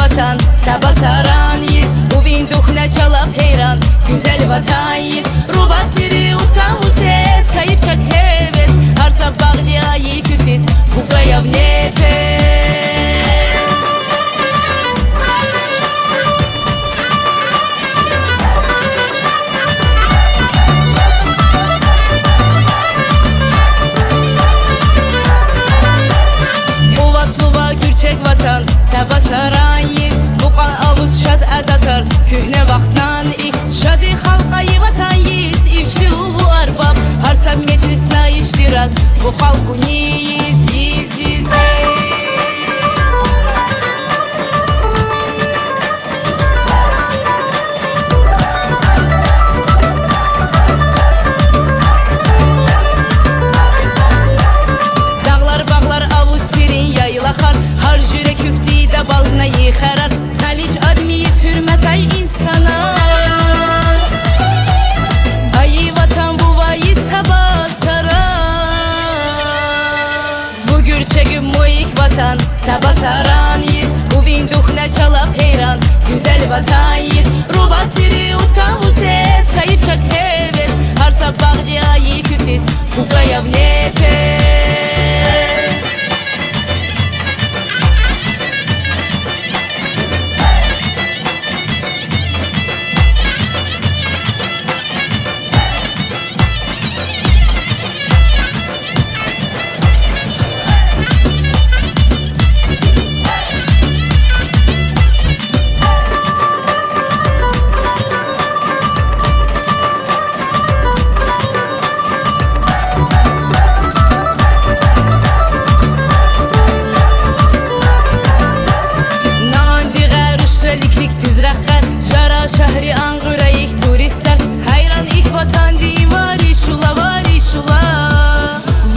vatan, Tabasaran есть, Увинь дух начала хейран, Güzel vatan есть, Rubasleri utka vuses, Kayıpçak heves, Harsa bağdiayı kütis, Ukraya в nefes. Gürçek vatan, Tabasaran есть, Buqa avuz şad adakar, Hühne vaxtdan şadi halkayı vatan есть, İşli ulu arbab, Harsab meclisna iştirak, Bu halku niyiz, yiz. Har jürek yüklü de balına yıkarar, Haliç admiyiz hürmet ay insana. Ayı vatan bu vayiz Tabasaran. Bu gürçegüm moyik vatan, Tabasaran yiz, Uvin duhne çalap heyran, Güzel vatan yiz, Rubasleri utka vuses, Kayıpçak heves, Harsa bağdiayı kütis, Ukraya v nefes. Şehri Ankara'yık turistler, Hayran ilk vatan diyeyim var işula.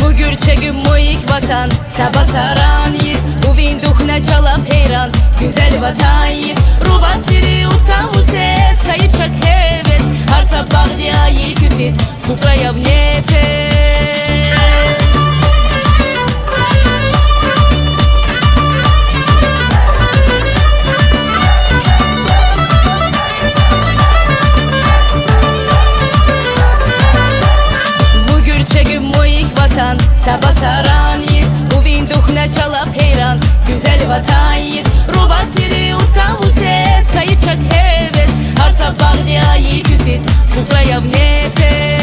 Bu gürçegüm moyik vatan, Tabasaran yiz, Uvin duhne çalap heyran, Güzel vatan yiz, Rubasleri utka vuses, Kayıpçak heves, Harsa bağdiayı kütis, Ukraya v nefes. Tabasaran yiz, Uvin duhne çalap heyran, Güzel vatan yiz, Rubasleri utka vuses, Kayıpçak heves, Harsa bağdiayı kütis, Ukraya v nefes.